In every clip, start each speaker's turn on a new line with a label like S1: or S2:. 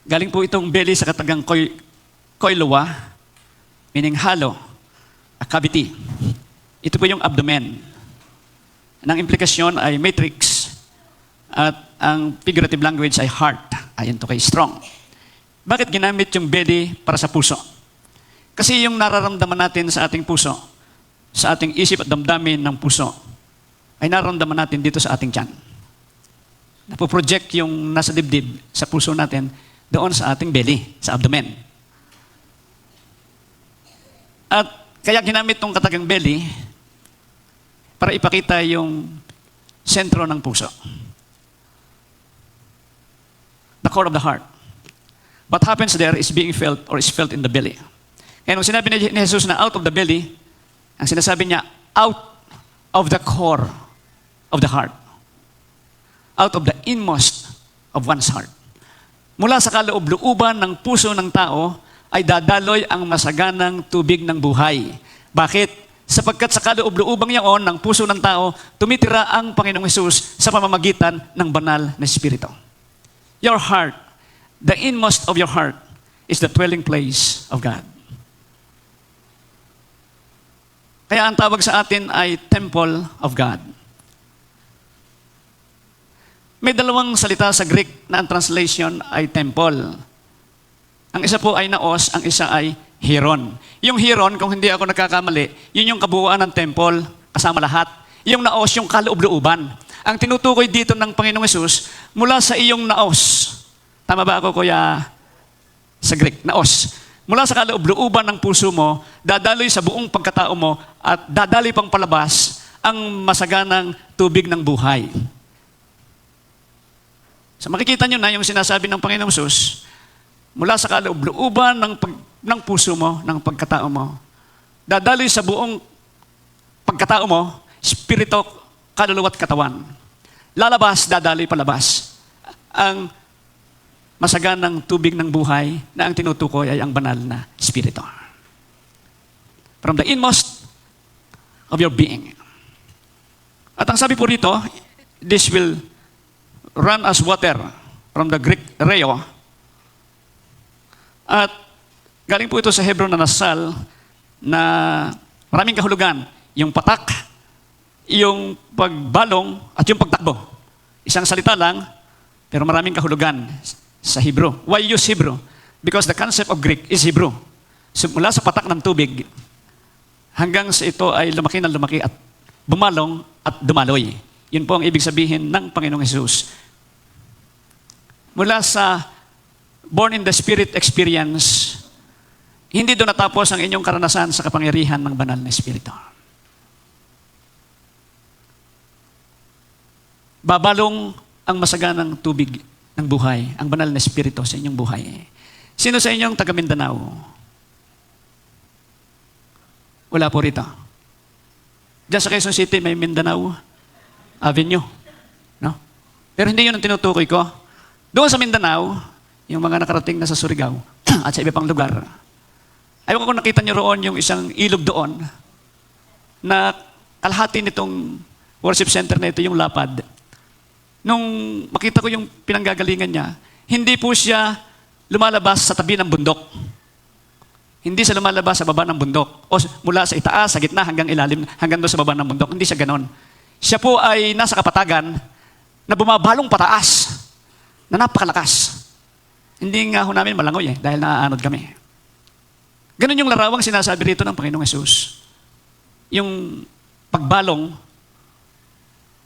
S1: Galing po itong belly sa katagang koilua, meaning hollow, a cavity. Ito po yung abdomen. Ang implikasyon ay matrix at ang figurative language ay heart. Ayon to kay Strong. Bakit ginamit yung belly para sa puso? Kasi yung nararamdaman natin sa ating puso, sa ating isip at damdamin ng puso, ay nararamdaman natin dito sa ating tiyan. Napoproject yung nasa dibdib sa puso natin doon sa ating belly, sa abdomen. At kaya ginamit tong katagang belly para ipakita yung sentro ng puso. The core of the heart. What happens there is being felt or is felt in the belly. Kaya nung sinabi ni Jesus na out of the belly, ang sinasabi niya, out of the core of the heart. Out of the inmost of one's heart. Mula sa kaloob-looban ng puso ng tao, ay dadaloy ang masaganang tubig ng buhay. Bakit? Sapagkat sa kaloob-loobang yaon ng puso ng tao, tumitira ang Panginoong Hesus sa pamamagitan ng banal na Espiritu. Your heart, the inmost of your heart, is the dwelling place of God. Kaya ang tawag sa atin ay Temple of God. May dalawang salita sa Greek na ang translation ay temple. Ang isa po ay naos, ang isa ay hieron. Yung hieron, kung hindi ako nagkakamali, yun yung kabuuan ng temple, kasama lahat. Yung naos, yung kaloob-looban. Ang tinutukoy dito ng Panginoong Hesus, mula sa iyong naos. Tama ba ako, Kuya, sa Greek? Naos. Mula sa kaloob-looban ng puso mo, dadaloy sa buong pagkatao mo, at dadaloy pang palabas ang masaganang tubig ng buhay. So makikita nyo na yung sinasabi ng Panginoong Hesus, mula sa kaloob-looban ng puso mo, ng pagkatao mo, dadaloy sa buong pagkatao mo, spirito, kaluluwa at katawan. Lalabas, dadaloy palabas. Ang masaganang tubig ng buhay na ang tinutukoy ay ang banal na Espiritu. From the inmost of your being. At ang sabi po rito, this will run as water from the Greek reo. At galing po ito sa Hebrew na nasal na maraming kahulugan. Yung patak, yung pagbalong, at yung pagtakbo. Isang salita lang, pero maraming kahulugan sa Hebrew. Why use Hebrew? Because the concept of Greek is Hebrew. So, mula sa patak ng tubig, hanggang sa ito ay lumaki na lumaki at bumalong at dumaloy. Yun po ang ibig sabihin ng Panginoong Hesus. Mula sa born in the Spirit experience, hindi doon natapos ang inyong karanasan sa kapangyarihan ng banal na Espiritu. Babalong ang masaganang tubig ng buhay, ang banal na Espiritu sa inyong buhay. Sino sa inyong taga Mindanao? Wala po rito. Diyan sa Quezon City may Mindanao Avenue. No? Pero hindi yun ang tinutukoy ko. Doon sa Mindanao, yung mga nakarating na sa Surigao at sa iba pang lugar, ayaw ko nakita niyo roon yung isang ilog doon na kalahati nitong worship center na ito, yung lapad. Nung makita ko yung pinanggagalingan niya, hindi po siya lumalabas sa tabi ng bundok. Hindi siya lumalabas sa baba ng bundok. O mula sa itaas, sa gitna, hanggang ilalim, hanggang doon sa baba ng bundok. Hindi siya ganon. Siya po ay nasa kapatagan na bumabalong pataas, na napakalakas. Hindi nga ho namin malangoy dahil naaanod kami. Ganon yung larawang sinasabi rito ng Panginoong Hesus. Yung pagbalong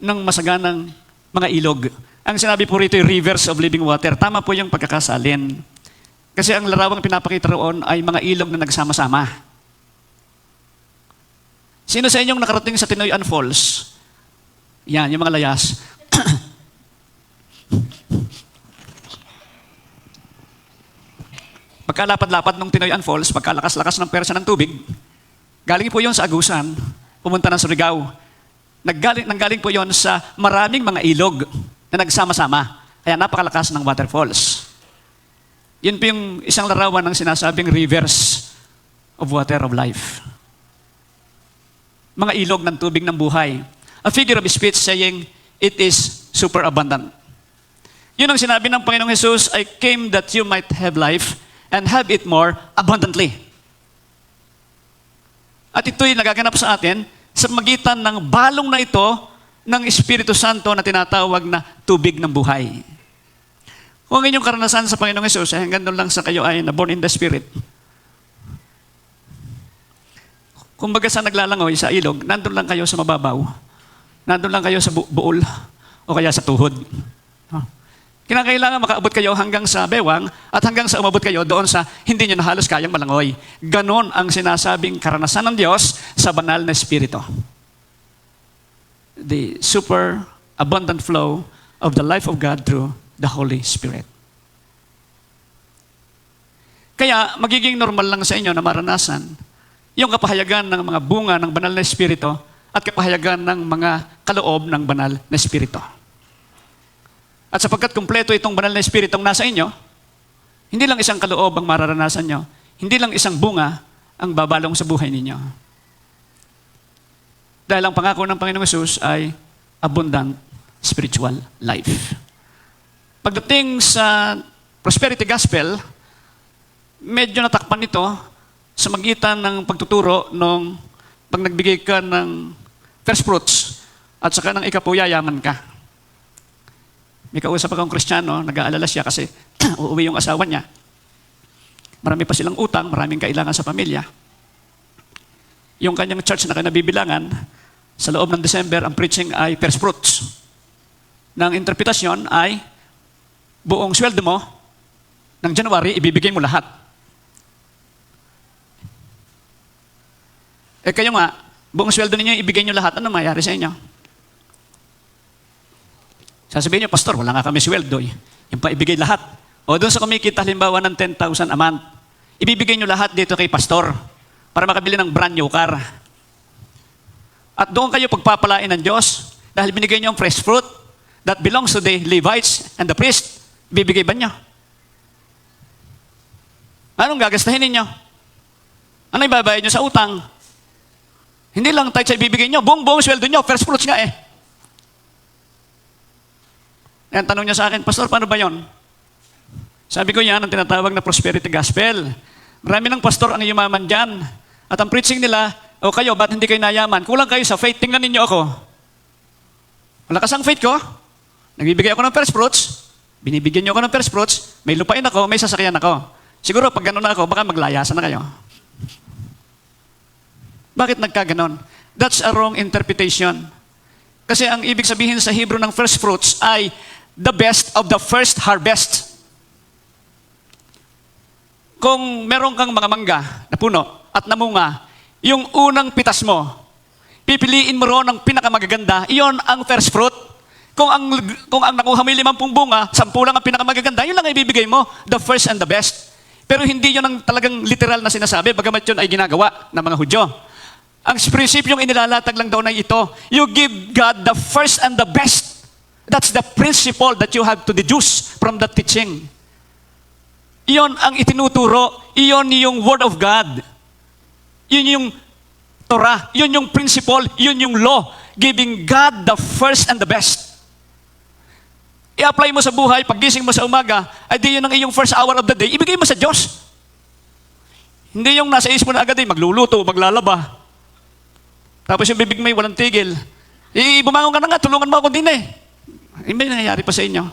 S1: ng masaganang mga ilog. Ang sinabi po rito yung rivers of living water. Tama po yung pagkakasalin. Kasi ang larawang pinapakita roon ay mga ilog na nagsama-sama. Sino sa inyong nakarating sa Tinoyan Falls? Yan, yung mga layas. Pagkalapad-lapad ng Tinoyan Falls, pagkalakas-lakas ng persa ng tubig, galing po yun sa Agusan, pumunta ng Surigao. Nanggaling po yon sa maraming mga ilog na nagsama-sama. Kaya napakalakas ng waterfalls. Yun po yung isang larawan ng sinasabing rivers of water of life. Mga ilog ng tubig ng buhay. A figure of speech saying, it is super abundant. Yun ang sinabi ng Panginoong Jesus, I came that you might have life and have it more abundantly. At ito'y nagaganap sa atin sa magitan ng balong na ito ng Espiritu Santo na tinatawag na tubig ng buhay. Kung ang inyong karanasan sa Panginoong Jesus, hanggang doon lang sa kayo ay na born in the Spirit. Kumbaga sa naglalangoy sa ilog, nandun lang kayo sa mababaw. Nandun lang kayo sa buol o kaya sa tuhod. Kinakailangan makaabot kayo hanggang sa bewang at hanggang sa umabot kayo doon sa hindi nyo na halos kayang malangoy. Ganon ang sinasabing karanasan ng Diyos sa banal na Espiritu. The super abundant flow of the life of God through the Holy Spirit. Kaya magiging normal lang sa inyo na maranasan yung kapahayagan ng mga bunga ng banal na Espiritu at kapahayagan ng mga kaloob ng banal na Espiritu. At sapagkat kumpleto itong banal na Espiritong nasa inyo, hindi lang isang kaloob ang mararanasan nyo, hindi lang isang bunga ang babalong sa buhay ninyo. Dahil ang pangako ng Panginoong Hesus ay abundant spiritual life. Pagdating sa prosperity gospel, medyo natakpan ito sa magitan ng pagtuturo nung pag nagbigay ka ng first fruits at saka ng ikapuyayaman ka. May kausap akong Kristiyano, nag-aalala siya kasi uuwi yung asawa niya. Marami pa silang utang, maraming kailangan sa pamilya. Yung kanyang church na kanabibilangan, sa loob ng December, ang preaching ay first fruits. Nang interpretasyon ay buong sweldo mo, ng January, ibibigay mo lahat. Kayo nga, buong sweldo ninyo, ibigay nyo lahat, ano mayari sa inyo? Sasabihin niyo, Pastor, wala nga kami sweldo. Yung pa ibigay lahat. O doon sa kumikita, halimbawa ng 10,000 a month, ibibigay niyo lahat dito kay Pastor para makabili ng brand new car. At doon kayo pagpapalain ng Diyos dahil binigay niyo ang fresh fruit that belongs to the Levites and the priest. Ibibigay ba niyo? Anong gagastahin ninyo? Ano ibabayad niyo sa utang? Hindi lang tayo sa ibibigay niyo. Buong sweldo niyo, first fruits nga eh. Yan, tanong niya sa akin, Pastor, paano ba yon? Sabi ko yan, ang tinatawag na prosperity gospel. Marami ng pastor ang yumaman dyan. At ang preaching nila, o kayo, ba't hindi kayo nayaman? Kulang kayo sa faith, tingnan ninyo ako. Malakas ang faith ko. Nagbibigay ako ng first fruits. Binibigyan niyo ako ng first fruits. May lupain ako, may sasakyan ako. Siguro, pag gano'n na ako, baka maglayasan na kayo. Bakit nagkaganon? That's a wrong interpretation. Kasi ang ibig sabihin sa Hebrew ng first fruits ay the best of the first harvest. Kung meron kang mga mangga na puno at namunga, yung unang pitas mo, pipiliin mo ron ang pinakamagaganda, iyon ang first fruit. Kung ang nakuha mo yung 50 bunga, 10 lang ang pinakamagaganda, yun lang ang ibibigay mo, the first and the best. Pero hindi yun ang talagang literal na sinasabi, bagamat yun ay ginagawa ng mga Hudyo. Ang prinsipyong inilalatag lang daw na ito, you give God the first and the best. That's the principle that you have to deduce from the teaching. Iyon ang itinuturo, iyon yung Word of God. Yun yung Torah, yun yung principle, yun yung law, giving God the first and the best. I-apply mo sa buhay, paggising mo sa umaga, ay di yun ang iyong first hour of the day, ibigay mo sa Diyos. Hindi yung nasa isip mo na agad ay magluluto, maglalaba. Tapos yung bibig mo ay walang tigil. Bumangon ka na nga, tulungan mo ako din eh. May nangyayari pa sa inyo.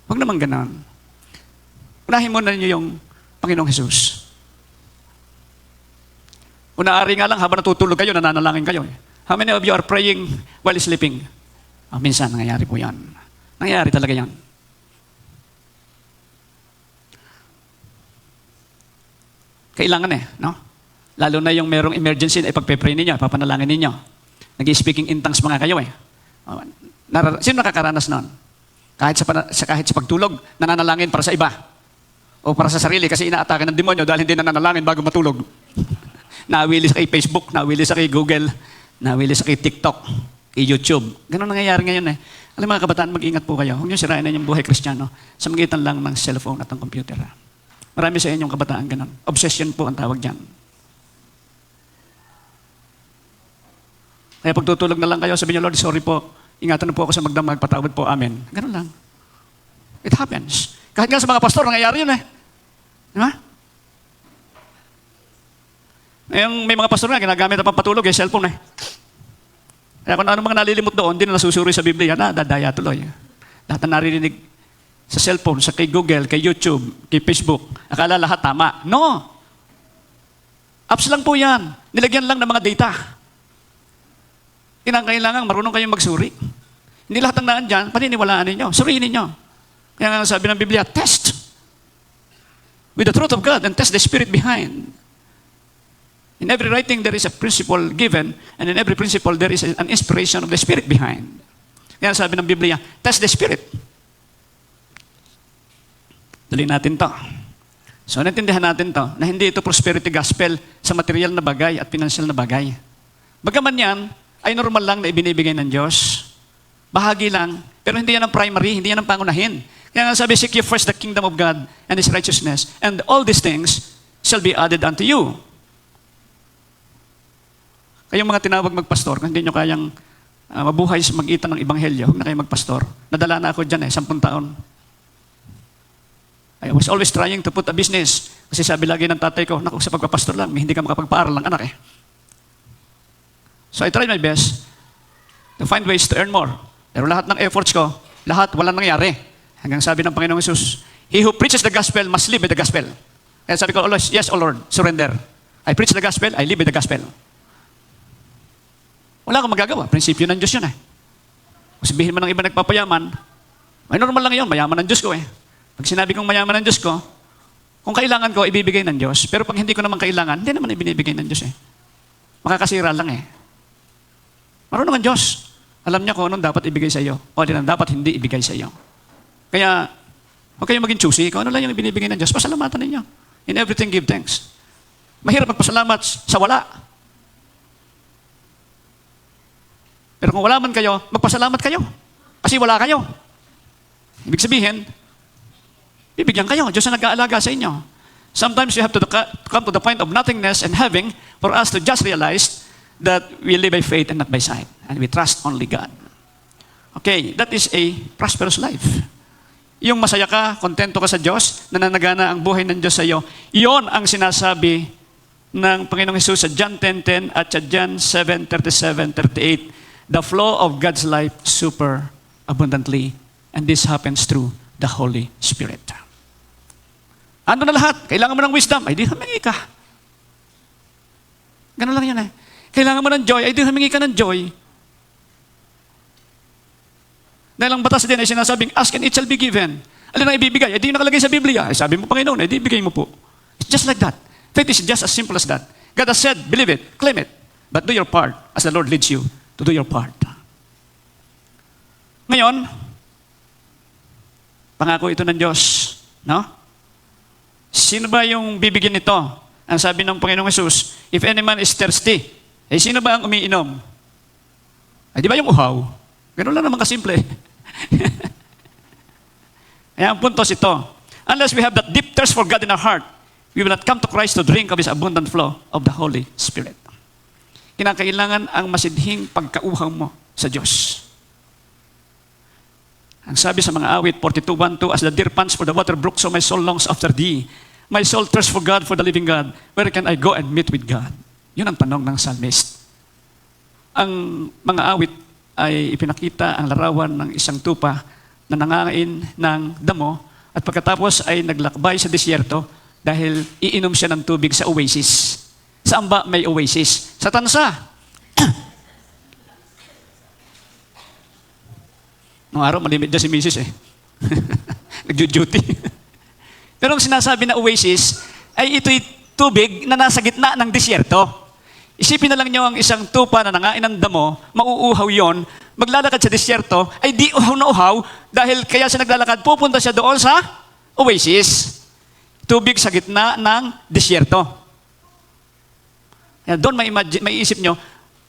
S1: Huwag naman ganon. Unahin muna niyo yung Panginoong Hesus. Unaari nga lang, habang natutulog kayo, nananalangin kayo. How many of you are praying while sleeping? Minsan, nangyayari po yan. Nangyayari talaga yan. Kailangan eh, no? Lalo na yung merong emergency na ipagpe-pray ninyo, ipapanalangin ninyo. Nag-speaking in tongues mga kayo eh. Sino nakakaranas nun? Kahit sa pagtulog, nananalangin para sa iba. O para sa sarili kasi inaatake ng demonyo dahil hindi nananalangin bago matulog. Nawili sa kay Facebook, nawili sa kay Google, nawili sa kay TikTok, kay YouTube. Ganun nangyayari ngayon eh. Alam mga kabataan, mag-ingat po kayo. Huwag niyo sirain na yung buhay Kristiyano sa magitan lang ng cellphone at ng computer. Marami sa inyong kabataan ganun. Obsession po ang tawag dyan. Kaya pag tutulog na lang kayo, sabihin niyo, Lord, sorry po. Ingatan na po ako sa magdamag, patawad po. Amen. Ganun lang. It happens. Kahit nga sa mga pastor, nangyayari yun eh. Di ba? May mga pastor nga, ginagamit na pampatulog cellphone eh. Kaya kung ano mga nalilimot doon, hindi na nasusuri sa Biblia, dadaya tuloy. Lahat na naririnig sa cellphone, kay Google, kay YouTube, kay Facebook, akala lahat tama. No! Apps lang po yan. Nilagyan lang ng mga data. Kailangan marunong kayong magsuri. Hindi lahat ng naan dyan, paniniwalaan ninyo. Suriin ninyo. Kaya nga sabi ng Biblia, test with the truth of God and test the spirit behind. In every writing, there is a principle given, and in every principle, there is an inspiration of the Spirit behind. Kaya sabi ng Biblia, test the Spirit. Dali natin to. So, naintindihan natin to, na hindi ito prosperity gospel sa material na bagay at financial na bagay. Bagaman yan, ay normal lang na ibinibigay ng Diyos. Bahagi lang, pero hindi yan ang primary, hindi yan ang pangunahin. Kaya nga sabi, seek ye first the kingdom of God and His righteousness, and all these things shall be added unto you. Kayong mga tinawag magpastor, kung hindi nyo kayang mabuhay sa mag-itan ng Ebanghelyo, huwag na kayo magpastor. Nadala na ako dyan 10 taon. I was always trying to put a business. Kasi sabi lagi ng tatay ko, naku, sa pagpapastor lang, hindi ka makapagpaaral ng anak eh. So I tried my best to find ways to earn more. Pero lahat ng efforts ko, lahat walang nangyari. Hanggang sabi ng Panginoong Hesus, He who preaches the gospel must live by the gospel. Kaya sabi ko always, yes, O Lord, surrender. I preach the gospel, I live by the gospel. Wala akong magagawa. Prinsipyo ng Diyos yun eh. Kung sabihin mo ng iba nagpapayaman, ay normal lang yun, mayaman ng Diyos ko eh. Pag sinabi kong mayaman ng Diyos ko, kung kailangan ko, ibibigay ng Diyos. Pero pag hindi ko naman kailangan, hindi naman ibinibigay ng Diyos eh. Makakasira lang eh. Marunong ang Diyos. Alam niya kung anong dapat ibigay sa iyo o anong dapat hindi ibigay sa iyo. Kaya, huwag kayong maging choosy. Kung ano lang yung ibinibigay ng Diyos, pasalamatan ninyo. In everything, give thanks. Mahirap magpasalamat sa wala. Pero kung wala man kayo, magpasalamat kayo. Kasi wala kayo. Ibig sabihin, bibigyan kayo. Diyos ang nag-aalaga sa inyo. Sometimes you have to come to the point of nothingness and having for us to just realize that we live by faith and not by sight. And we trust only God. Okay, that is a prosperous life. Yung masaya ka, kontento ka sa Diyos, nananagana ang buhay ng Diyos sa iyo, iyon ang sinasabi ng Panginoong Hesus sa John 10:10 at sa John 7:37-38. The flow of God's life super abundantly, and this happens through the Holy Spirit. Ano na lahat? Kailangan mo ng wisdom, ay di humingi ka. Ganun lang yan eh. Kailangan mo ng joy, ay di humingi ka ng joy. Dahil ang batas din ay sinasabing, ask and it shall be given. Alin ang ibibigay? Ay di nakalagay sa Biblia. Ay sabi mo, Panginoon, ay di bigay mo po. It's just like that. Faith is just as simple as that. God has said, believe it, claim it, but do your part as the Lord leads you to do your part. Ngayon, pangako ito ng Diyos, no? Sino ba yung bibigyan nito? Ang sabi ng Panginoong Hesus, if any man is thirsty, eh sino ba ang umiinom? Ay di ba yung uhaw? Ganun lang naman kasimple. Kaya ang puntos ito, unless we have that deep thirst for God in our heart, we will not come to Christ to drink of His abundant flow of the Holy Spirit. Kinakailangan ang masidhing pagkauhaw mo sa Diyos. Ang sabi sa mga awit, 42:1-2, as the deer pants for the water brook, so my soul longs after thee. My soul thirsts for God, for the living God. Where can I go and meet with God? Yun ang tanong ng psalmist. Ang mga awit ay ipinakita ang larawan ng isang tupa na nangangain ng damo at pagkatapos ay naglakbay sa disyerto dahil iinom siya ng tubig sa oasis. Saan ba may oasis? Sa tansa. Noong araw, malimit dyan si Mrs. eh. Nag-duty. Pero ang sinasabi na oasis, ay ito'y tubig na nasa gitna ng disyerto. Isipin na lang niyo ang isang tupa na nangain ng damo, mauuhaw yon, maglalakad sa disyerto, ay di uhaw na uhaw, dahil kaya siya naglalakad, pupunta siya doon sa oasis. Tubig sa gitna ng disyerto. Kaya doon may isip nyo,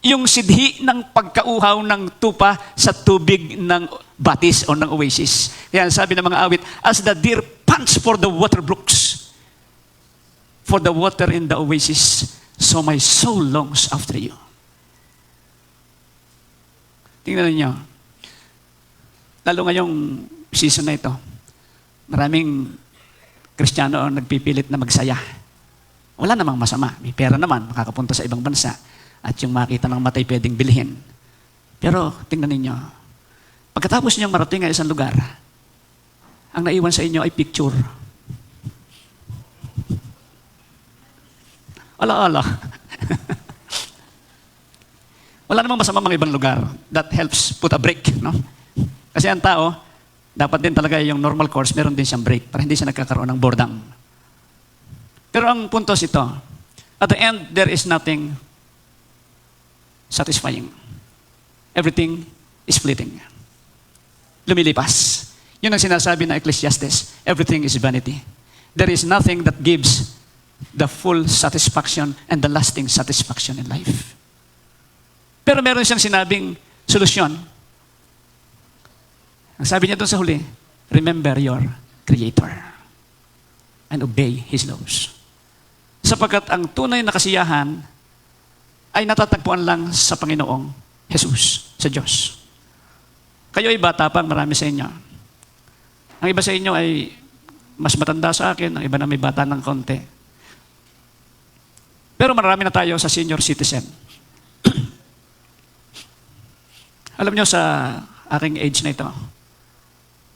S1: yung sidhi ng pagkauhaw ng tupa sa tubig ng batis o ng oasis. Kaya sabi ng mga awit, as the deer pants for the water brooks, for the water in the oasis, so my soul longs after you. Tingnan niyo. Lalo ngayong season na ito. Maraming Kristiyano ang nagpipilit na magsaya. Wala namang masama. May pera naman, makakapunta sa ibang bansa. At yung makita ng matay pwedeng bilhin. Pero, tingnan ninyo, pagkatapos niyang marating ang isang lugar, ang naiwan sa inyo ay picture. Ala-ala. Wala namang masama mga ibang lugar. That helps put a break, no? Kasi ang tao, dapat din talaga yung normal course, meron din siyang break para hindi siya nagkakaroon ng boredom. Pero ang puntos ito, at the end, there is nothing satisfying. Everything is fleeting. Lumilipas. Yun ang sinasabi ng Ecclesiastes, everything is vanity. There is nothing that gives the full satisfaction and the lasting satisfaction in life. Pero meron siyang sinabing solusyon. Ang sabi niya doon sa huli, remember your Creator and obey His laws. Sapagkat ang tunay na kasiyahan ay natatagpuan lang sa Panginoong Jesus, sa Diyos. Kayo ay bata pa, marami sa inyo. Ang iba sa inyo ay mas matanda sa akin, ang iba na may bata ng konti. Pero marami na tayo sa senior citizen. Alam nyo, sa aking age na ito,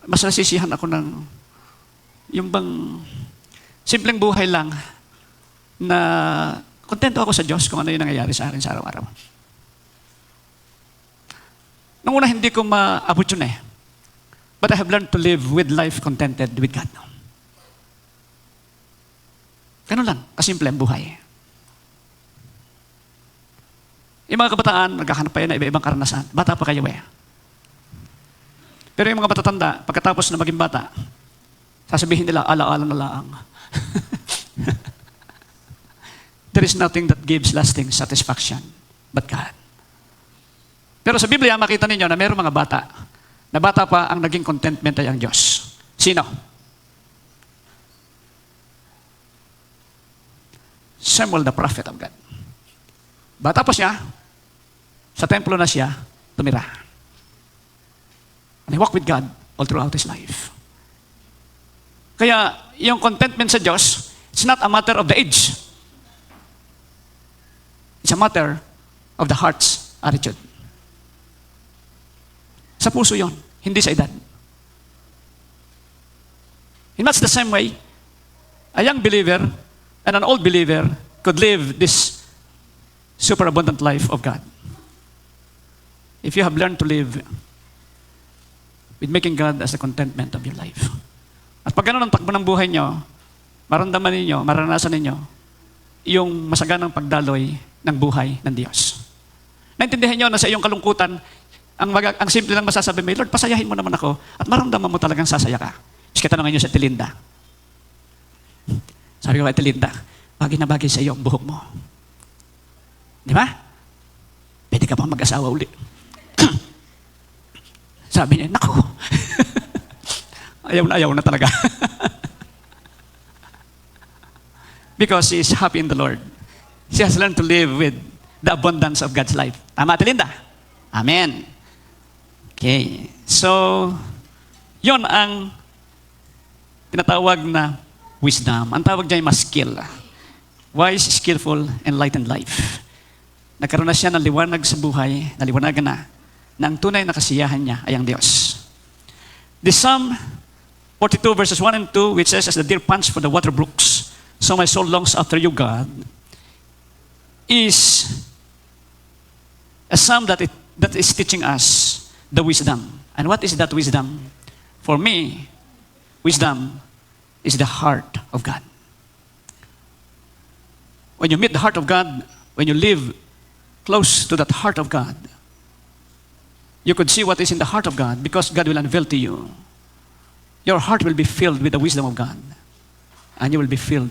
S1: mas nasisihan ako ng yung bang simpleng buhay lang na kontento ako sa Diyos kung ano yung nangyayari sa akin sa araw-araw. Nung una, hindi ko maabot yun eh. But I have learned to live with life contented with God. Ganun lang, kasimple ang buhay. Yung mga kabataan, naghahanap pa yun na iba-ibang karanasan. Bata pa kayo eh. Pero yung mga matatanda, pagkatapos na maging bata, sasabihin nila, ala-ala na lang. There is nothing that gives lasting satisfaction but God. Pero sa Biblia, makita ninyo na mayroong mga bata, na bata pa ang naging contentment ay ang Diyos. Sino? Samuel the prophet of God. Bata pa siya, sa templo na siya, tumira. And he walked with God all throughout his life. Kaya, yung contentment sa Diyos, it's not a matter of the age. It's a matter of the heart's attitude. Sa puso yon, hindi sa edad. In much the same way, a young believer and an old believer could live this superabundant life of God. If you have learned to live with making God as the contentment of your life. At pag ganun ang takbo ng buhay nyo, maramdaman ninyo, maranasan ninyo, yung masaganang pagdaloy ng buhay ng Diyos. Naintindihan nyo na sa iyong kalungkutan, ang simple lang masasabi mo, Lord, pasayahin mo naman ako at maramdaman mo talagang sasaya ka. Kasi katanungan nyo sa Telinda. Sabi ko kay Telinda, bagay na bagay sa iyo ang buhok mo. Di ba? Pwede ka pang mag-asawa uli. Sabi niya, naku. Ayaw na talaga. Because she is happy in the Lord. She has learned to live with the abundance of God's life. Tama, Telinda? Amen. Okay. So, yon ang tinatawag na wisdom. Ang tawag dyan mas skill. Wise, skillful, enlightened life. Nagkaroon na siya ng liwanag sa buhay, naliwanagan na ang tunay na kasiyahan niya ay ang Diyos. The Psalm 42 verses 1 and 2, which says, as the deer pants for the water brooks, so my soul longs after you, God, is a psalm that is teaching us the wisdom. And what is that wisdom? For me, wisdom is the heart of God. When you meet the heart of God, when you live close to that heart of God, you could see what is in the heart of God because God will unveil to you. Your heart will be filled with the wisdom of God and you will be filled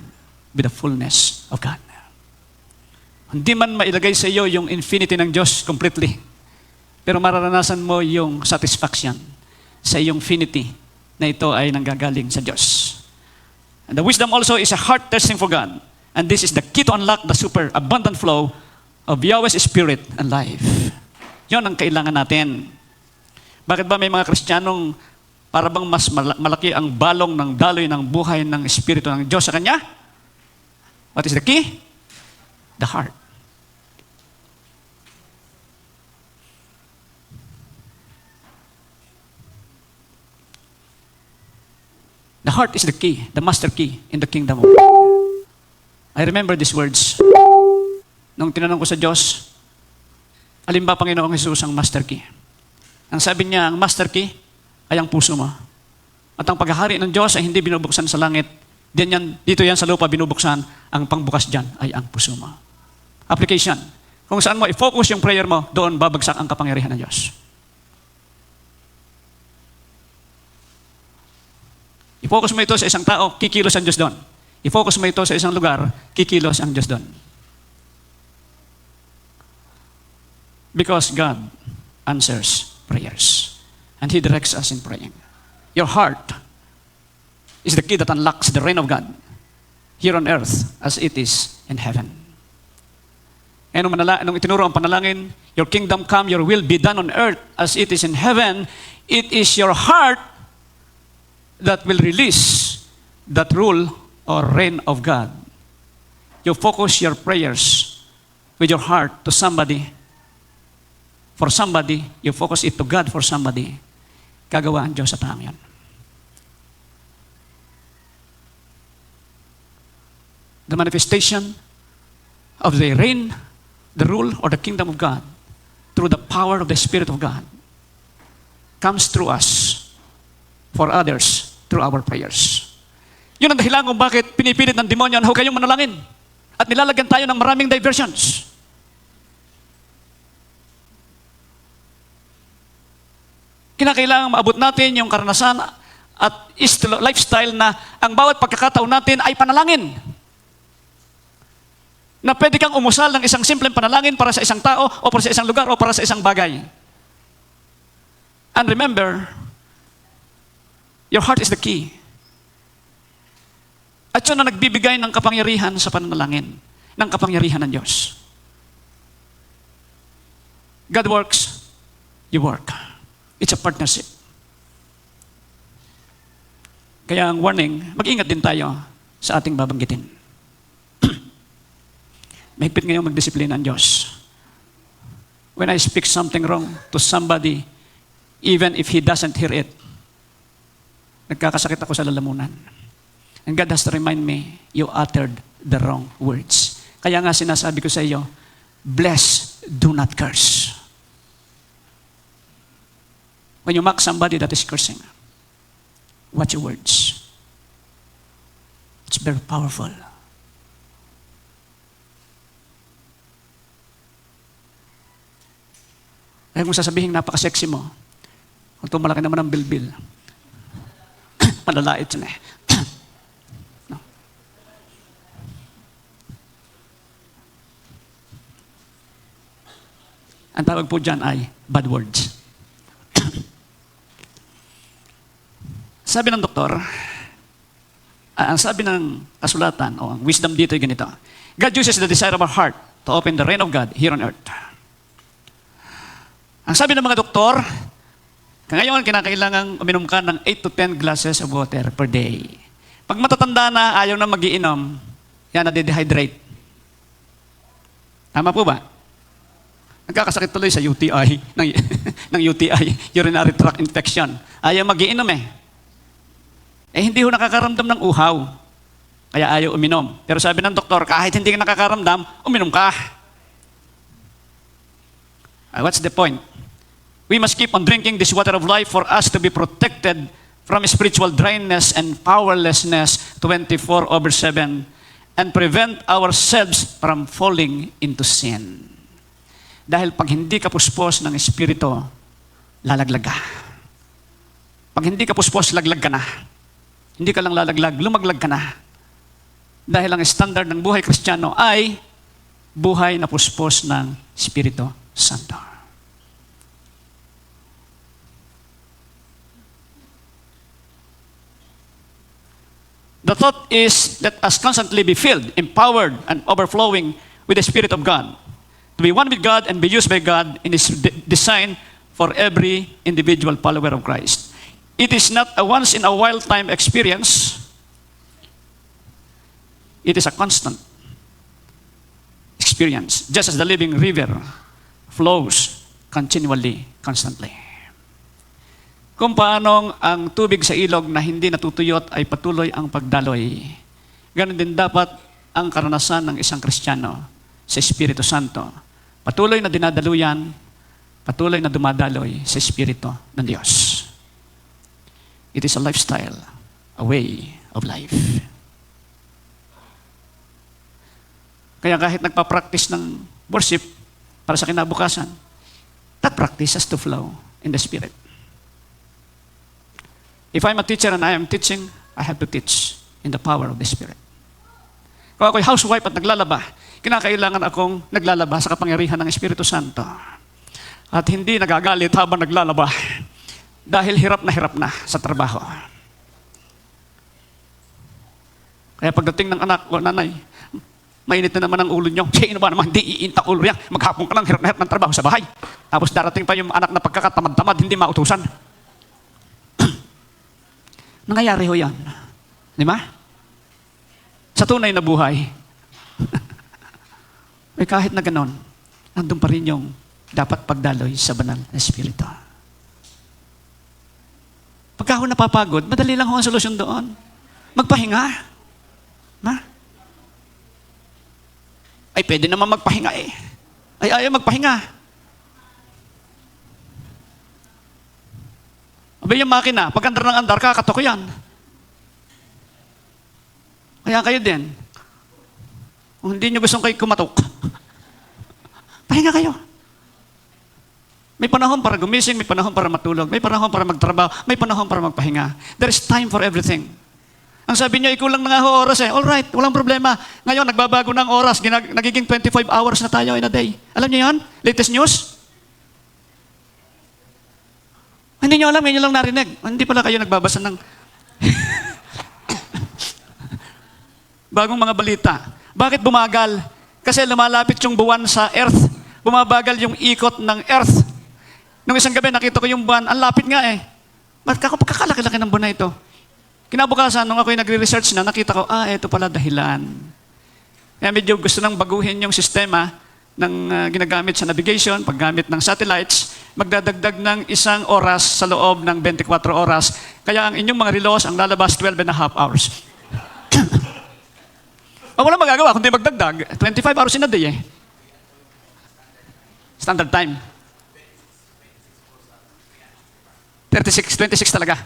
S1: with the fullness of God. Hindi man mailagay sa iyo yung infinity ng Diyos completely, pero mararanasan mo yung satisfaction sa iyong finity na ito ay nanggagaling sa Diyos. And the wisdom also is a heart testing for God. And this is the key to unlock the super abundant flow of Yahweh's Spirit and life. Yon ang kailangan natin. Bakit ba may mga Kristiyanong para bang mas malaki ang balong ng daloy ng buhay ng Espiritu ng Diyos sa kanya? What is the key? The heart. The heart is the key, the master key in the kingdom of God. I remember these words. Nung tinanong ko sa Diyos, alin ba, Panginoong Jesus, ang master key? Ang sabi niya, ang master key ay ang puso mo. At ang paghahari ng Diyos ay hindi binubuksan sa langit. Dito yan sa lupa binubuksan. Ang pangbukas dyan ay ang puso mo. Application. Kung saan mo i-focus yung prayer mo, doon babagsak ang kapangyarihan ng Diyos. I-focus mo ito sa isang tao, kikilos ang Diyos doon. I-focus mo ito sa isang lugar, kikilos ang Diyos doon. Because God answers prayers. And He directs us in praying. Your heart is the key that unlocks the reign of God here on earth as it is in heaven. And nung itinuro ang panalangin, your kingdom come, your will be done on earth as it is in heaven, it is your heart that will release that rule or reign of God. You focus your prayers with your heart to somebody. For somebody, you focus it to God for somebody. Gagawa ang Diyos sa taong yan. The manifestation of the reign, the rule, or the kingdom of God through the power of the Spirit of God comes through us for others through our prayers. Yun ang dahilan kung bakit pinipilit ng demonyo na huwag kayong manalangin. At nilalagyan tayo ng maraming diversions. Kinakailangan maabot natin yung karanasan at lifestyle na ang bawat pagkakataon natin ay panalangin. Na pwede kang umusal ng isang simpleng panalangin para sa isang tao o para sa isang lugar o para sa isang bagay. And remember, your heart is the key. At yun na nagbibigay ng kapangyarihan sa pananalangin, ng kapangyarihan ng Diyos. God works, you work. It's a partnership. Kaya ang warning, mag-ingat din tayo sa ating babanggitin. Mahigpit ngayong magdisiplina ang Diyos. When I speak something wrong to somebody, even if he doesn't hear it, nagkakasakit ako sa lalamunan. And God has to remind me, you uttered the wrong words. Kaya nga sinasabi ko sa iyo, bless, do not curse. When you mock somebody that is cursing, watch your words. It's very powerful. Kaya kung sasabihin napaka-sexy mo, kung malaki naman ang bilbil, malalait yun eh. No? Ang tawag po dyan ay bad words. Sabi ng doktor, ang sabi ng kasulatan, o ang wisdom dito ay ganito, God uses the desire of our heart to open the reign of God here on earth. Ang sabi ng mga doktor, ngayon kinakailangan uminom ka ng 8 to 10 glasses of water per day. Pag matatanda na, ayaw na magiinom, yan na-dehydrate. Tama po ba? Nagkakasakit tuloy sa UTI, ng UTI, urinary tract infection. Ayaw magiinom eh. Hindi ho nakakaramdam ng uhaw. Kaya ayaw uminom. Pero sabi ng doktor, kahit hindi ka nakakaramdam, uminom ka. What's the point? We must keep on drinking this water of life for us to be protected from spiritual dryness and powerlessness 24/7 and prevent ourselves from falling into sin. Dahil pag hindi ka puspos ng Espiritu, lalaglag ka. Pag hindi ka puspos, laglag ka na. Hindi ka lang lalaglag, lumaglag ka na. Dahil ang standard ng buhay Kristiyano ay buhay na puspos ng Espiritu Santo. The thought is let us constantly be filled, empowered, and overflowing with the Spirit of God. To be one with God and be used by God in His design for every individual follower of Christ. It is not a once-in-a-while time experience. It is a constant experience, just as the living river flows continually, constantly. Kung paanong ang tubig sa ilog na hindi natutuyot ay patuloy ang pagdaloy, ganon din dapat ang karanasan ng isang Kristiyano sa Espiritu Santo. Patuloy na dinadaluyan, patuloy na dumadaloy sa Espiritu ng Diyos. It is a lifestyle, a way of life. Kaya kahit nagpa-practice ng worship para sa kinabukasan, that practice has to flow in the Spirit. If I'm a teacher and I am teaching, I have to teach in the power of the Spirit. Kung ako'y housewife at naglalaba, kinakailangan akong naglalaba sa kapangyarihan ng Espiritu Santo. At hindi nagagalit habang naglalaba dahil hirap na sa trabaho. Kaya pagdating ng anak o nanay, mainit na naman ang ulo nyo. Sino ba naman, hindi iinta ulo yan. Maghapon ka lang, hirap ng trabaho sa bahay. Tapos darating pa yung anak na pagkakatamad-tamad, hindi mautusan. Nangyayari ho yan. Di ba? Sa tunay na buhay, ay kahit na ganon, nandun pa rin yung dapat pagdaloy sa banal na Espiritu. Pagka ako napapagod, madali lang ho ang solusyon doon. Magpahinga. Ma? Ay, pwede naman magpahinga eh. Ay, ayaw magpahinga. Abay yung makina, pag andar ng andar, kakatok yan. Kaya kayo din, kung hindi nyo gustong kayo kumatok, pahinga kayo. May panahon para gumising, may panahon para matulog, may panahon para magtrabaho, may panahon para magpahinga. There is time for everything. Ang sabi niyo, ikulang na nga ho oras eh. All right, walang problema. Ngayon, nagbabago ng oras, nagiging 25 hours na tayo in a day. Alam niyo yan? Latest news? Hindi niyo alam, ngayon lang narinig. Hindi pala kayo nagbabasa ng bagong mga balita. Bakit bumagal? Kasi lumalapit yung buwan sa Earth. Bumabagal yung ikot ng Earth. Nung isang gabi, nakita ko yung buwan. Ang lapit nga eh. Ba't ako pagkakalaki-laki ng buwan na ito? Kinabukasan, nung ako'y nagre-research na, nakita ko, ito pala dahilan. Kaya medyo gusto nang baguhin yung sistema ng ginagamit sa navigation, paggamit ng satellites, magdadagdag ng 1 oras sa loob ng 24 oras. Kaya ang inyong mga relos ang lalabas 12 and a half hours. Wala magagawa kundi magdagdag. 25 hours in a day eh. Standard time. 26 talaga.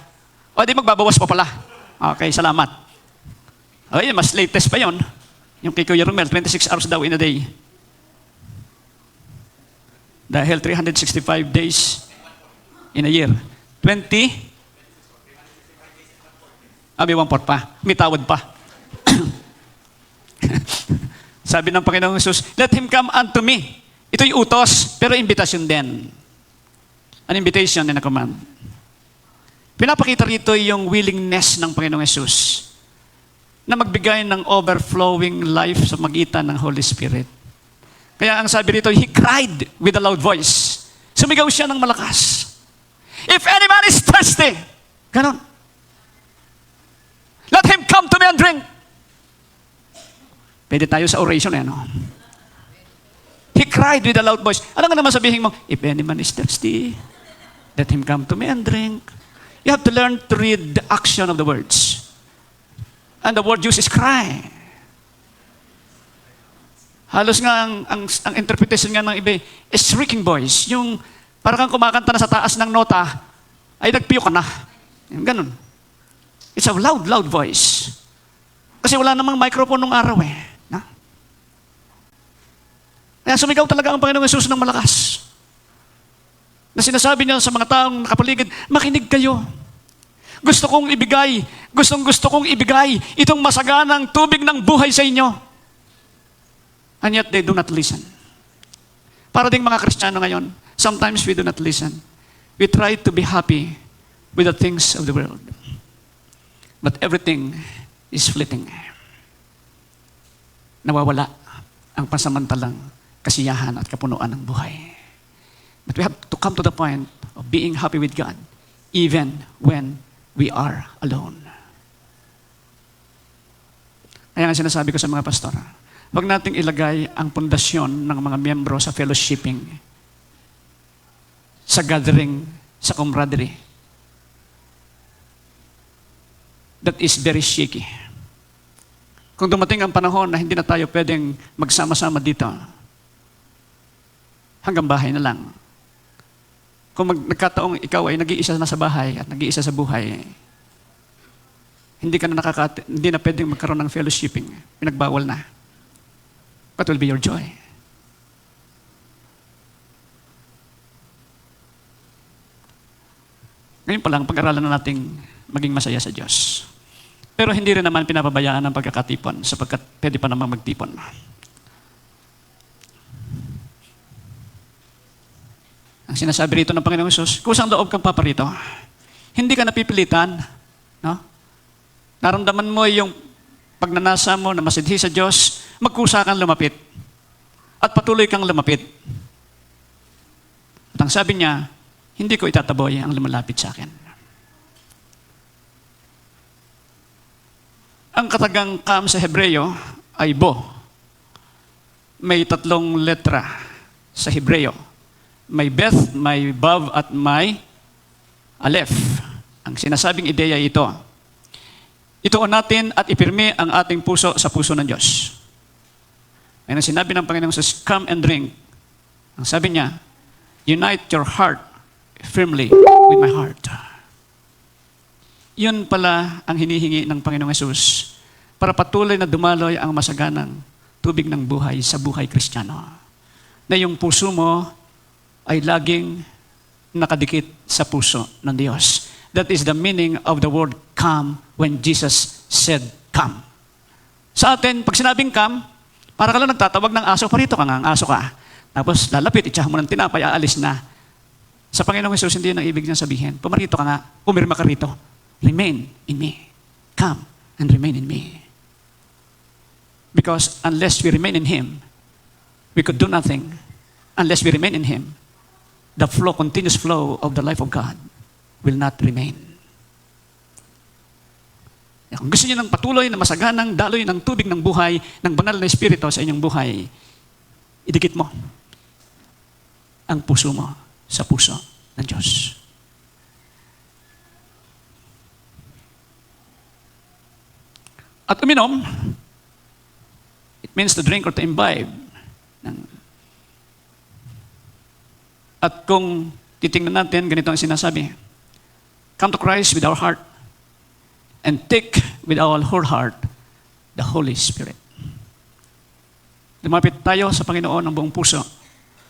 S1: O di magbabawas pa pala. Okay, salamat. Okay, mas latest pa yon. Yung kay Kuya Romel, 26 hours daw in a day. Dahil 365 days in a year. 20? May 1/4 pa. May tawad pa. Sabi ng Panginoong Jesus, let him come unto me. Ito'y utos, pero invitation din. An invitation and a command. Pinapakita rito yung willingness ng Panginoong Jesus na magbigay ng overflowing life sa magitan ng Holy Spirit. Kaya ang sabi rito, he cried with a loud voice. Sumigaw siya ng malakas. If any man is thirsty, ganon. Let him come to me and drink. Pwede tayo sa oration eh, no? He cried with a loud voice. Ano nga naman sabihin mo? If any man is thirsty, let him come to me and drink. You have to learn to read the action of the words. And the word used is cry. Halos nga ang interpretation nga ng iba is shrieking voice. Yung parang kang kumakanta na sa taas ng nota, ay nagpiyo ka na. Yung ganun. It's a loud, loud voice. Kasi wala namang microphone nung araw eh. Na? Kaya sumigaw talaga ang Panginoong Jesus ng malakas. Na sinasabi niya sa mga taong nakapaligid, makinig kayo. Gusto kong ibigay itong masaganang tubig ng buhay sa inyo. And yet they do not listen. Para ding mga Kristiyano ngayon, sometimes we do not listen. We try to be happy with the things of the world. But everything is fleeting. Nawawala ang pansamantalang kasiyahan at kapunuan ng buhay. But we have to come to the point of being happy with God even when we are alone. Kaya nga sinasabi ko sa mga pastor, huwag nating ilagay ang pundasyon ng mga miyembro sa fellowshipping, sa gathering, sa camaraderie. That is very shaky. Kung dumating ang panahon na hindi na tayo pwedeng magsama-sama dito, hanggang bahay na lang. Kung nagkataong ikaw ay nag-iisa na sa bahay at nag-iisa sa buhay, hindi na pwedeng magkaroon ng fellowshipping. Pinagbawal na. What will be your joy? Ngayon pa lang, pag-aralan na nating maging masaya sa Diyos. Pero hindi rin naman pinapabayaan ang pagkakatipon sapagkat pwede pa namang magtipon. Ang sinasabi rito ng Panginoong Hesus, kusang loob kang paparito. Hindi ka napipilitan. No? Naramdaman mo yung pagnanasa mo na masidhi sa Diyos, magkusa kang lumapit. At patuloy kang lumapit. At ang sabi niya, hindi ko itataboy ang lumalapit sa akin. Ang katagang kam sa Hebreo ay bo. May 3 letra sa Hebreo. May beth, may bav, at may aleph. Ang sinasabing ideya ito. Ituon natin at ipirmi ang ating puso sa puso ng Diyos. May sinabi ng Panginoong Jesus, come and drink. Ang sabi niya, unite your heart firmly with my heart. Yun pala ang hinihingi ng Panginoong Jesus para patuloy na dumaloy ang masaganang tubig ng buhay sa buhay Kristiyano. Na yung puso mo ay laging nakadikit sa puso ng Diyos. That is the meaning of the word come when Jesus said come. Sa atin, pag sinabing come, para ka lang nagtatawag ng aso, parito ka nga, ang aso ka. Tapos lalapit, itsahan mo ng tinapay, aalis na. Sa Panginoong Hesus, hindi yun ang ibig niyang sabihin. Pumarito ka nga, pumirma ka rito. Remain in me. Come and remain in me. Because unless we remain in Him, we could do nothing. Unless we remain in Him, the flow, continuous flow of the life of God will not remain. Kung gusto niyo ng patuloy na masaganang daloy ng tubig ng buhay, ng banal na Espiritu sa inyong buhay, idikit mo ang puso mo sa puso ng Diyos. At uminom, it means to drink or to imbibe. At kung titingnan natin, ganito ang sinasabi, come to Christ with our heart and take with our whole heart the Holy Spirit. Lumapit tayo sa Panginoon ng buong puso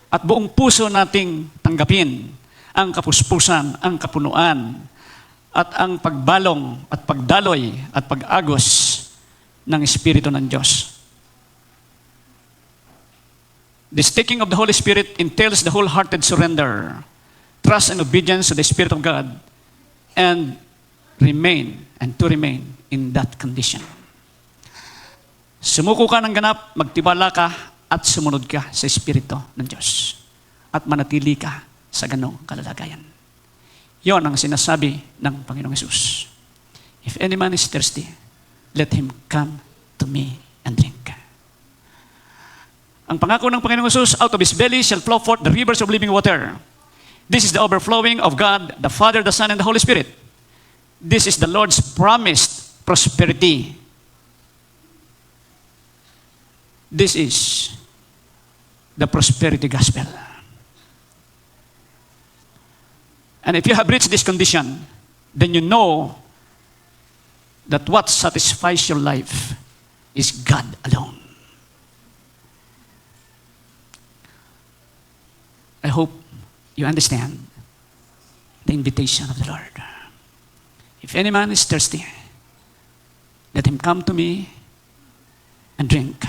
S1: at buong puso nating tanggapin ang kapuspusan, ang kapunuan, at ang pagbalong at pagdaloy at pag-agos ng Espiritu ng Diyos. This taking of the Holy Spirit entails the wholehearted surrender, trust and obedience to the Spirit of God, and to remain in that condition. Sumuko ka ng ganap, magtiwala ka, at sumunod ka sa Espiritu ng Diyos. At manatili ka sa ganong kalalagayan. Yon ang sinasabi ng Panginoong Hesus. If any man is thirsty, let him come to me and drink. Ang pangako ng Panginoong Hesus, out of His belly shall flow forth the rivers of living water. This is the overflowing of God, the Father, the Son, and the Holy Spirit. This is the Lord's promised prosperity. This is the prosperity gospel. And if you have reached this condition, then you know that what satisfies your life is God alone. I hope you understand the invitation of the Lord. If any man is thirsty, let him come to me and drink.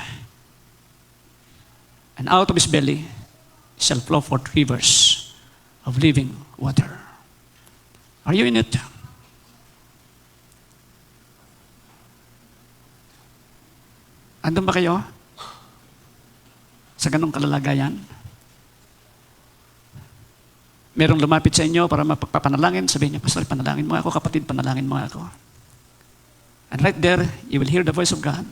S1: And out of his belly shall flow forth rivers of living water. Are you in it? Andun ba kayo? Sa ganong kalalagayan? Merong lumapit sa inyo para mapagpapanalangin, sabihin niyo, Pastor, panalangin mo ako, kapatid, panalangin mo ako. And right there, you will hear the voice of God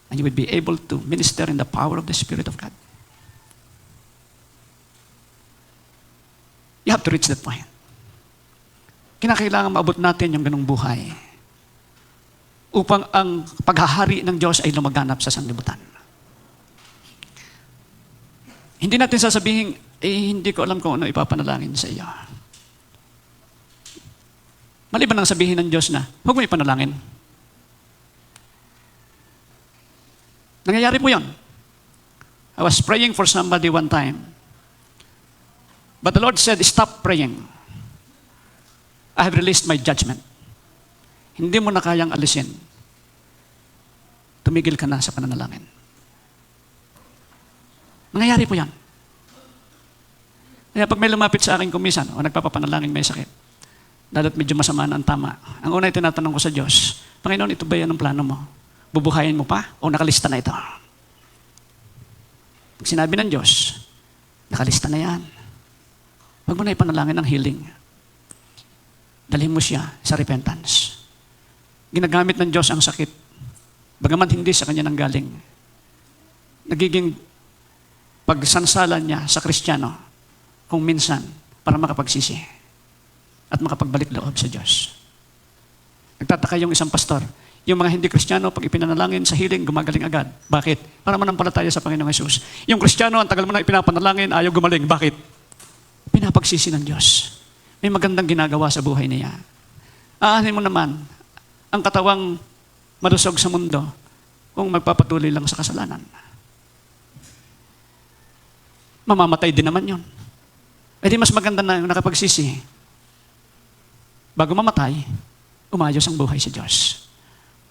S1: and you will be able to minister in the power of the Spirit of God. You have to reach that point. Kinakailangan maabot natin yung ganung buhay upang ang paghahari ng Diyos ay lumaganap sa sanlibutan. Hindi natin sasabihin, hindi ko alam kung ano ipapanalangin sa iyo. Maliban ang sabihin ng Diyos na, huwag mo ipanalangin. Nangyayari po yun. I was praying for somebody one time. But the Lord said, stop praying. I have released my judgment. Hindi mo na kayang alisin. Tumigil ka na sa pananalangin. Nangyayari po yan. Kaya pag may lumapit sa akin kumisan o nagpapapanalangin may sakit, lalo't medyo masama na ang tama, ang una ay tinatanong ko sa Diyos, Panginoon, ito ba yan ang plano mo? Bubuhayin mo pa o nakalista na ito? Pag sinabi ng Diyos, nakalista na yan. Huwag mo na ipanalangin ng healing. Dalhin mo siya sa repentance. Ginagamit ng Diyos ang sakit. Bagaman hindi sa kanya nanggaling. Nagiging pagsansalan niya sa Kristiyano kung minsan para makapagsisi at makapagbalik loob sa Diyos. Nagtataka yung isang pastor, yung mga hindi Kristiyano, pag ipinanalangin sa healing, gumagaling agad. Bakit? Para manampalataya sa Panginoong Hesus. Yung Kristiyano, ang tagal mo na ipinapanalangin, ayaw gumaling. Bakit? Pinapagsisi ng Diyos. May magandang ginagawa sa buhay niya. Aanin mo naman, ang katawang malusog sa mundo kung magpapatuloy lang sa kasalanan. Mamamatay din naman yun. E di mas maganda na yung nakapagsisi. Bago mamatay, umayos ang buhay sa Diyos.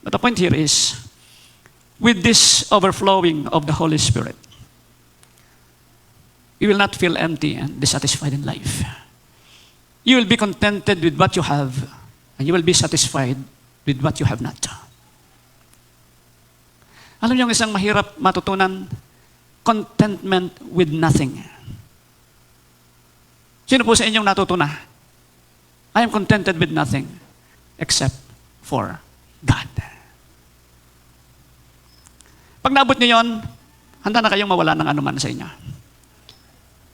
S1: But the point here is, with this overflowing of the Holy Spirit, you will not feel empty and dissatisfied in life. You will be contented with what you have, and you will be satisfied with what you have not. Alam niyo yung isang mahirap matutunan? Contentment with nothing. Sino po sa inyong natutunan? I am contented with nothing except for God. Pag naabot niyo yon, handa na kayong mawala ng anuman sa inyo.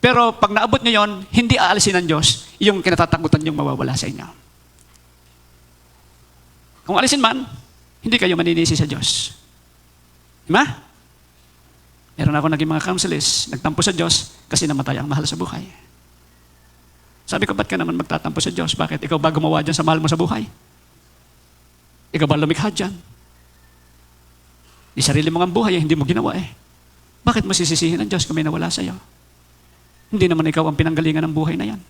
S1: Pero pag naabot niyo yon, hindi aalisin ng Diyos yung kinatatakutan yung mawawala sa inyo. Kung alisin man, hindi kayo maninisi sa Diyos. Diba? Meron ako naging mga counselors, nagtampo sa Diyos kasi namatay ang mahal sa buhay. Sabi ko, ba't ka naman magtatampo sa Diyos? Bakit? Ikaw ba gumawa dyan sa mahal mo sa buhay? Ikaw ba lumikha dyan? Di sarili mo ang buhay, hindi mo ginawa eh. Bakit mo sisisihin ng Diyos kung may nawala sa iyo? Hindi naman ikaw ang pinanggalingan ng buhay na yan.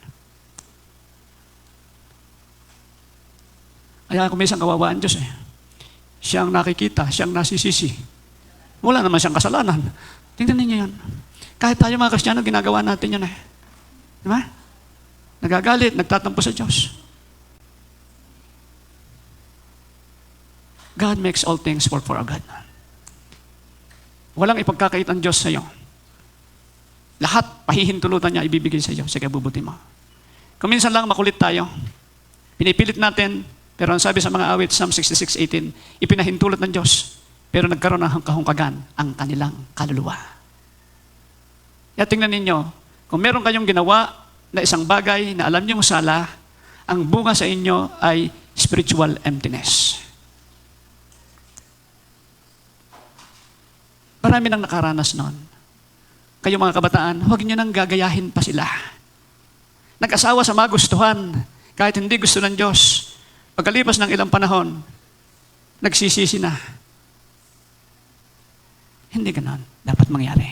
S1: Kaya kung may isang kawawaan Diyos eh. Siyang nakikita, siyang nasisisi. Wala naman siyang kasalanan. Tingnan ninyo yan. Kahit tayo mga Kristiyano, ginagawa natin yan eh. Di ba? Nagagalit, nagtatampo sa Diyos. God makes all things work for our good. Walang ipagkakait ang Diyos sa iyo. Lahat, pahihintulutan niya, ibibigay sa iyo. Sige, bubuti mo. Kung minsan lang makulit tayo, pinipilit natin, pero ang sabi sa mga awit, Psalm 66:18, ipinahintulot ng Diyos, pero nagkaroon ng kahungkagan ang kanilang kaluluwa. Kaya tingnan ninyo, kung meron kayong ginawa na isang bagay na alam niyong sala, ang bunga sa inyo ay spiritual emptiness. Marami nang nakaranas noon. Kayo mga kabataan, huwag niyo nang gagayahin pa sila. Nag-asawa sa magustuhan, kahit hindi gusto ng Diyos. Pagkalipas ng ilang panahon, nagsisisi na. Hindi ganon. Dapat mangyari.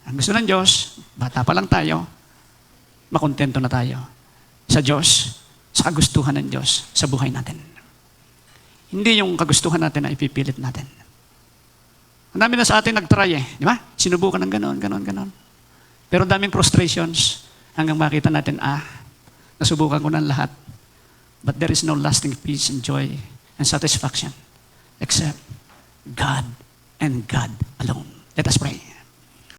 S1: Ang gusto ng Diyos, bata pa lang tayo, makontento na tayo sa Diyos, sa kagustuhan ng Diyos sa buhay natin. Hindi yung kagustuhan natin na ipipilit natin. Ang dami na sa atin nag-try eh. Di ba? Sinubukan ng ganon, ganon, ganon. Pero daming frustrations hanggang makita natin, nasubukan ko ng lahat. But there is no lasting peace and joy and satisfaction except God and God alone. Let us pray.